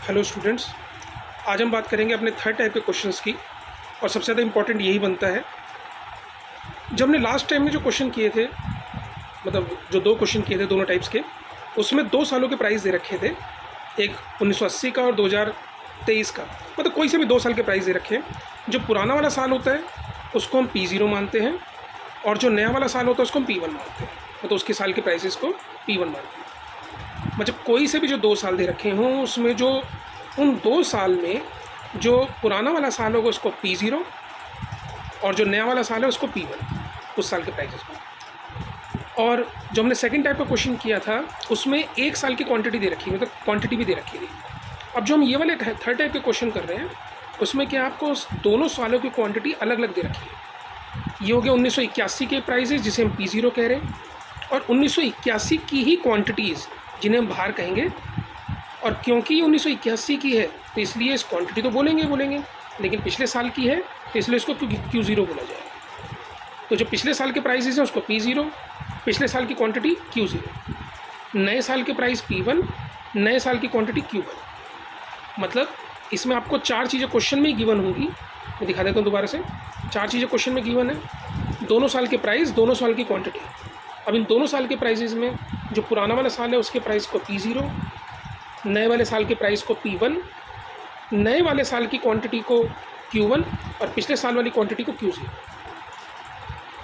Hello students, आज हम बात करेंगे अपने थर्ड टाइप के क्वेश्चंस की। और सबसे ज़्यादा इम्पॉर्टेंट यही बनता है, जब हमने लास्ट टाइम में जो क्वेश्चन किए थे, मतलब जो दो क्वेश्चन किए थे दोनों टाइप्स के, उसमें 2 सालों के प्राइस दे रखे थे, एक 1980 का और 2023 का। मतलब कोई से भी 2 साल के प्राइस दे रखे हैं। जो पुराना वाला साल होता है उसको हम P0 मानते हैं, और जो नया वाला साल होता है उसको हम P1 मानते हैं। मतलब उसके साल के प्राइसेस को P1 मानते हैं। मतलब कोई से भी जो 2 साल दे रखे हों, उसमें जो उन 2 साल में जो पुराना वाला साल होगा उसको P0, और जो नया वाला साल है उसको P1, उस साल के प्राइसेस को। और जो हमने सेकंड टाइप का क्वेश्चन किया था उसमें 1 साल की क्वांटिटी दे रखी है, मतलब क्वांटिटी भी दे रखी थी। अब जो हम ये वाले थर्ड टाइप के क्वेश्चन कर रहे हैं उसमें क्या आपको दोनों सालों की क्वांटिटी अलग अलग दे रखी है। ये हो गया 1981 के प्राइजेस जिसे हम P0 कह रहे हैं, और 1981 की ही क्वांटिटीज़ जिन्हें हम बाहर कहेंगे। और क्योंकि ये 1981 की है तो इसलिए इस क्वांटिटी तो बोलेंगे, लेकिन पिछले साल की है तो इसलिए इसको Q0 बोला जाएगा। तो जो पिछले साल के प्राइसेस हैं उसको P0, पिछले साल की क्वांटिटी Q0, नए साल के प्राइस P1, नए साल की क्वांटिटी Q1। मतलब इसमें आपको 4 चीज़ें क्वेश्चन में ही गिवन होंगी। मैं दिखा देता हूँ दोबारा से। 4 चीज़ें क्वेश्चन में गिवन है, दोनों साल के प्राइस, दोनों साल की क्वांटिटी। अब इन दोनों साल के प्राइसेस में जो पुराना वाला साल है उसके प्राइस को P0, नए वाले साल के प्राइस को P1, नए वाले साल की क्वांटिटी को Q1, और पिछले साल वाली क्वांटिटी को Q0।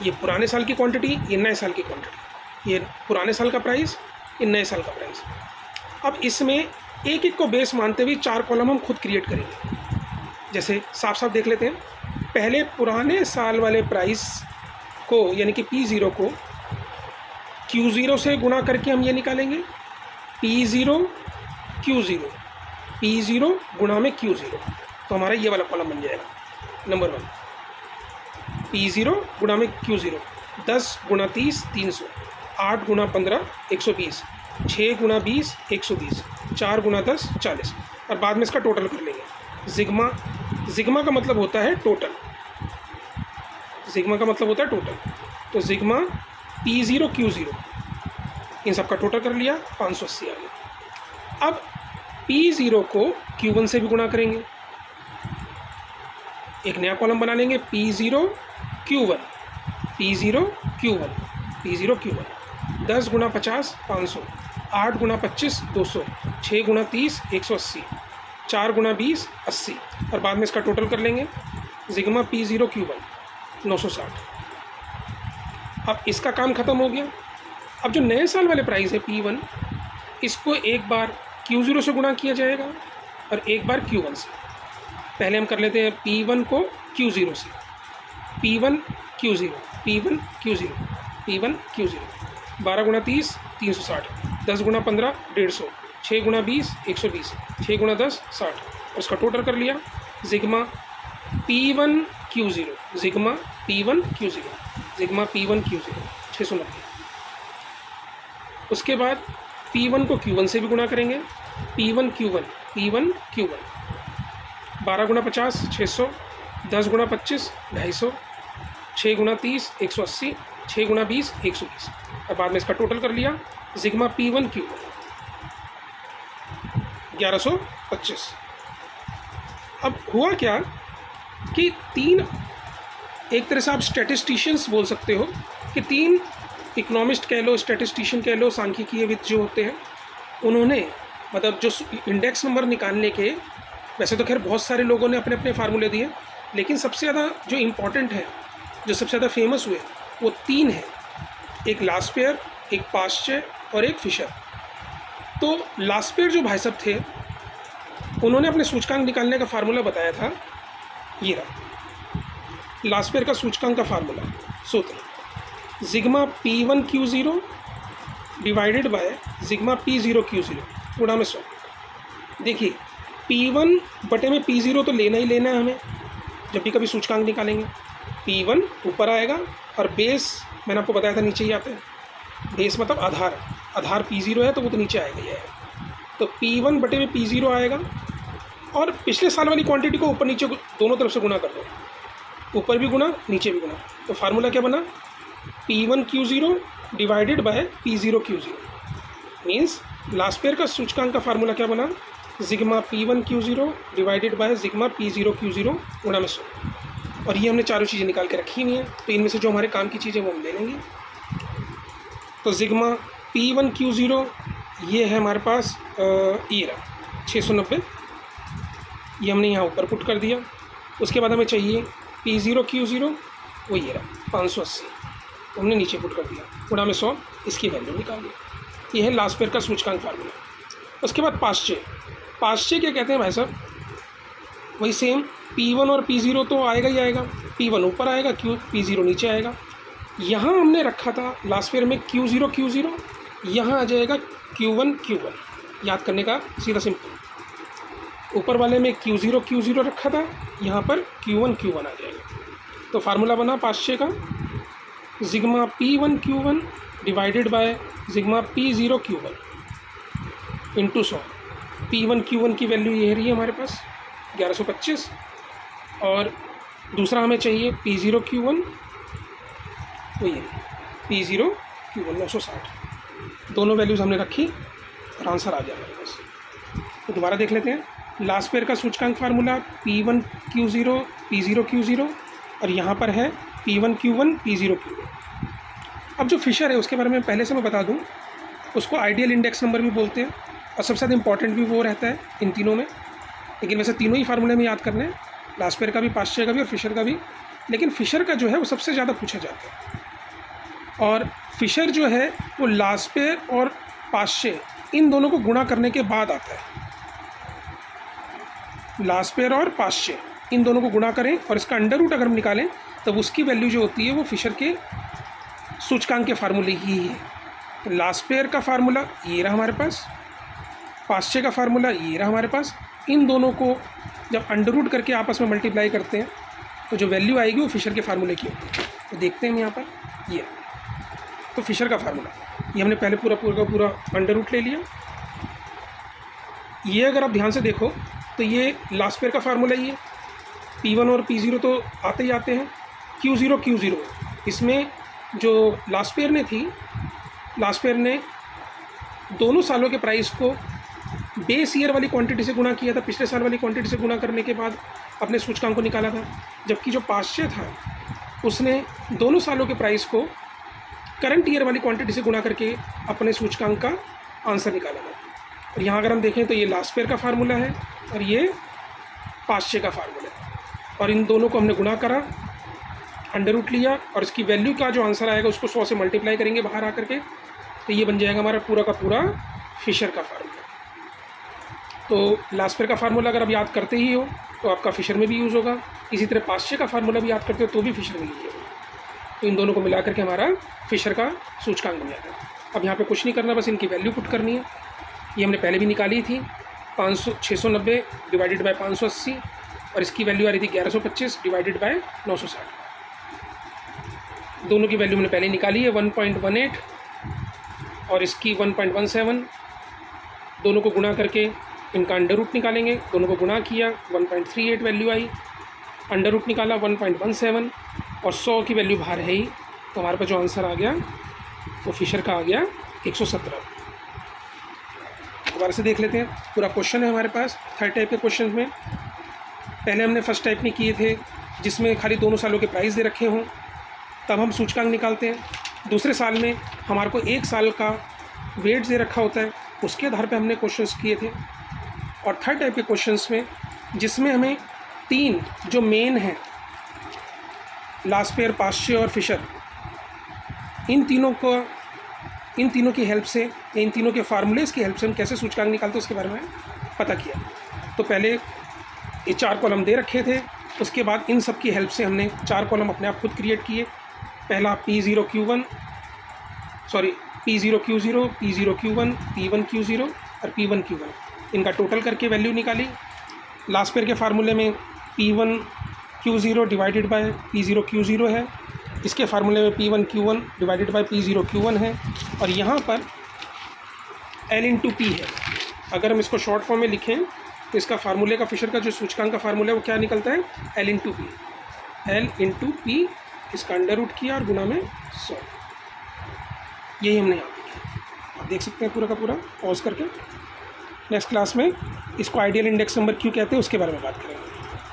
ये पुराने साल की क्वांटिटी, ये नए साल की क्वांटिटी, ये पुराने साल का प्राइस, ये नए साल का प्राइस। अब इसमें एक एक को बेस मानते हुए 4 कॉलम हम खुद क्रिएट करेंगे। जैसे साफ साफ देख लेते हैं। पहले पुराने साल वाले प्राइस को यानी कि P0 को Q0 से गुणा करके हम ये निकालेंगे, P0 Q0, P0 गुणा में Q0, तो हमारा ये वाला कॉलम बन जाएगा नंबर 1। P0 गुणा में Q0, 10 गुणा 30 300, 8 गुणा 15 120, 6 गुणा 20 120, 4 गुणा 10 40। और बाद में इसका टोटल कर लेंगे। जिग्मा का मतलब होता है टोटल, जिग्मा का मतलब होता है टोटल। तो जिग्मा P0 Q0, इन सब का टोटल कर लिया, 580 आ गया। अब P0 को Q1 से भी गुणा करेंगे, एक नया कॉलम बना लेंगे, P0 Q1, P0 Q1, P0 Q1। 10 गुणा 50 500, 8 गुणा 25 200, 6 गुणा 30 180, 4 गुणा 20 80। और बाद में इसका टोटल कर लेंगे। जिग्मा P0 Q1 960। अब इसका काम ख़त्म हो गया। अब जो नए साल वाले प्राइस है P1, इसको एक बार Q0 से गुणा किया जाएगा और एक बार Q1 से। पहले हम कर लेते हैं P1 को Q0 से, P1 Q0, P1 Q0, P1 Q0। 12 गुणा 30 360, 10 गुणा 15 150, 6 गुणा 20 120, 6 गुणा 10 60। और इसका टोटल कर लिया। जिग्मा P1 Q0, जिग्मा P1 Q0, जिग्मा P1 Q0 690। उसके बाद P1 को Q1 से भी गुणा करेंगे, P1 Q1, P1 Q1। 12 गुणा 50 600, 10 गुणा 25 250, 6 गुणा 30 180, 6 गुणा 20 120। और बाद में इसका टोटल कर लिया। जिग्मा P1 Q1 1125। अब हुआ क्या कि 3, एक तरह से आप स्टैटिस्टिशियंस बोल सकते हो कि 3 इकोनॉमिस्ट कह लो, स्टैटिस्टिशियन कह लो, सांख्यिकीयविद जो होते हैं, उन्होंने मतलब जो इंडेक्स नंबर निकालने के, वैसे तो खैर बहुत सारे लोगों ने अपने अपने फार्मूले दिए, लेकिन सबसे ज़्यादा जो इम्पॉर्टेंट है, जो सबसे ज़्यादा फेमस हुए, वो 3 हैं। एक लास्पेयर, एक पास्चर और एक फिशर। तो लास्पेयर जो भाई साहब थे, उन्होंने अपने सूचकांक निकालने का फार्मूला बताया था, ये रहा लास्पेयर का सूचकांक का फार्मूला, सूत्र। जिग्मा P1 Q0 divided by जिग्मा P0 Q0 गुणा में 100। देखिए P1 बटे में P0 तो लेना ही लेना है हमें जब भी कभी सूचकांक निकालेंगे। P1 ऊपर आएगा और बेस मैंने आपको बताया था नीचे ही आता है। बेस मतलब आधार P0 है तो वो तो नीचे आएगा ही आएगा। तो P1 बटे में P0 आएगा, और पिछले साल वाली क्वांटिटी को ऊपर नीचे दोनों तरफ से गुणा कर दो, ऊपर भी गुणा नीचे भी गुणा। तो फार्मूला क्या बना, P1 Q0 divided by P0 Q0 means last pair का सूचकांक का फार्मूला क्या बना, sigma P1Q0 divided by sigma P0Q0 गुणा में 100। और ये हमने चारों चीज़ें निकाल के रखी हुई हैं, तो इनमें से जो हमारे काम की चीज़ें वो हम ले लेंगे। तो सिग्मा P1Q0 ये है हमारे पास ये रहा 690, ये हमने यहाँ ऊपर पुट कर दिया। उसके बाद हमें चाहिए P0Q0, वो ये रहा 580, हमने नीचे पुट कर दिया, गुणा में 100, इसकी वैल्यू निकाल ली। ये है लास्ट पेयर का सूचकांक फार्मूला। उसके बाद पाश्चय क्या कहते हैं भाई साहब, वही सेम P1 और P0 तो आएगा ही आएगा, P1 ऊपर आएगा, P0 नीचे आएगा। यहाँ हमने रखा था लास्ट पेयर में Q0, यहाँ आ जाएगा Q1, याद करने का सीधा सिंपल। ऊपर वाले में Q0 रखा था, यहाँ पर Q1 आ जाएगा। तो फार्मूला बना पाश्चय का, sigma P1Q1 divided by sigma P0Q1 into 100। P1Q1 की वैल्यू ये रही है हमारे पास 1125, और दूसरा हमें चाहिए P0Q1, वो ये P0Q1 960। दोनों वैल्यूज़ हमने रखी और आंसर आ गया हमारे पास। तो दोबारा देख लेते हैं, लास्ट पेयर का सूचकांक फार्मूला P1Q0 P0Q0, और यहाँ पर है P1Q1 P0Q1। अब जो फिशर है उसके बारे में पहले से मैं बता दूं, उसको आइडियल इंडेक्स नंबर भी बोलते हैं, और सबसे ज़्यादा इंपॉर्टेंट भी वो रहता है इन तीनों में। लेकिन वैसे तीनों ही फार्मूले में याद करने हैं, लास्ट पेयर का भी, पाश्चय का भी और फिशर का भी। लेकिन फिशर का जो है वो सबसे ज़्यादा पूछा जाता है, और फिशर जो है वो लास्ट पेयर और पाश्चय इन दोनों को गुणा करने के बाद आता है। लास्ट पेयर और पाश्चय इन दोनों को गुणा करें और इसका अंडर रूट अगर हम निकालें तब उसकी वैल्यू जो होती है वो फिशर के सूचकांक के फार्मूले ही है। लास्ट पेयर का फार्मूला ये रहा हमारे पास, पाश्चय का फार्मूला ये रहा हमारे पास। इन दोनों को जब अंडर रूट करके आपस में मल्टीप्लाई करते हैं तो जो वैल्यू आएगी वो फिशर के फार्मूले की होती है। तो देखते हैं हम यहाँ पर, ये तो फिशर का फार्मूला ये हमने पहले पूरा अंडर रूट ले लिया। ये अगर आप ध्यान से देखो तो ये लास्ट पेयर का फार्मूला ही है। P1 और P0 तो आते ही आते हैं। Q0 इसमें जो लास्ट पेयर ने दोनों सालों के प्राइस को बेस ईयर वाली क्वांटिटी से गुणा किया था, पिछले साल वाली क्वांटिटी से गुणा करने के बाद अपने सूचकांक को निकाला था। जबकि जो पाश्चय था उसने दोनों सालों के प्राइस को करंट ईयर वाली क्वांटिटी से गुणा करके अपने सूचकांक का आंसर निकाला था। और यहाँ अगर हम देखें तो ये लास्ट पेयर का फार्मूला है और ये पाश्चय का फार्मूला है, और इन दोनों को हमने गुणा करा, अंडर रूट लिया, और इसकी वैल्यू का जो आंसर आएगा उसको 100 से मल्टीप्लाई करेंगे बाहर आकर के, तो ये बन जाएगा हमारा पूरा का पूरा फिशर का फार्मूला। तो लास्ट पेयर का फार्मूला अगर आप याद करते ही हो तो आपका फिशर में भी यूज़ होगा। इसी तरह पाश्चय का फार्मूला भी याद करते हो तो भी फिशर में यूज़ होगा। तो इन दोनों को मिला करके हमारा फिशर का सूचकांक बन जाता है। अब यहाँ पे कुछ नहीं करना, बस इनकी वैल्यू पुट करनी है। ये हमने पहले भी निकाली थी, 690 डिवाइडेड बाय 580, और इसकी वैल्यू आ रही थी 1125 डिवाइडेड बाय 960। दोनों की वैल्यू हमने पहले निकाली है 1.18 और इसकी 1.17। दोनों को गुणा करके इनका अंडर रूट निकालेंगे। दोनों को गुणा किया, 1.38 वैल्यू आई, अंडर रूट निकाला 1.17, और 100 की वैल्यू बाहर है ही, तो हमारे पास जो आंसर आ गया वो फिशर का आ गया 117। दोबारा से देख लेते हैं, पूरा क्वेश्चन है हमारे पास। थर्ड टाइप के क्वेश्चन में पहले हमने फर्स्ट टाइप में किए थे जिसमें खाली दोनों सालों के प्राइस दे रखे हों, तब हम सूचकांक निकालते हैं। दूसरे साल में हमारे को एक साल का वेट दे रखा होता है, उसके आधार पे हमने क्वेश्चंस किए थे। और थर्ड टाइप के क्वेश्चंस में जिसमें हमें तीन जो मेन हैं, लास्ट पेयर, पाश्चय और फिशर, इन तीनों की हेल्प से, इन तीनों के फार्मूलेस की हेल्प से हम कैसे सूचकांक निकालते हैं उसके बारे में पता किया। तो पहले ये 4 कॉलम दे रखे थे, उसके बाद इन सब की हेल्प से हमने 4 कॉलम अपने आप खुद क्रिएट किए। पहला P0Q1, P0Q1, P1Q0 और P1Q1, इनका टोटल करके वैल्यू निकाली। लास्ट पेयर के फार्मूले में P1Q0 डिवाइडेड बाय P0Q0 है, इसके फार्मूले में P1Q1 डिवाइडेड बाय P0Q1 है, और यहाँ पर L/P है। अगर हम इसको शॉर्ट फॉर्म में लिखें तो इसका फार्मूले का, फिशर का जो सूचकांक का फार्मूला है वो क्या निकलता है, L/P। इसका अंडर रूट किया और गुना में 100। यही हमने यहाँ पे किया। देख सकते हैं पूरा का पूरा पॉज करके। नेक्स्ट क्लास में इसको आइडियल इंडेक्स नंबर क्यों कहते हैं उसके बारे में बात करेंगे।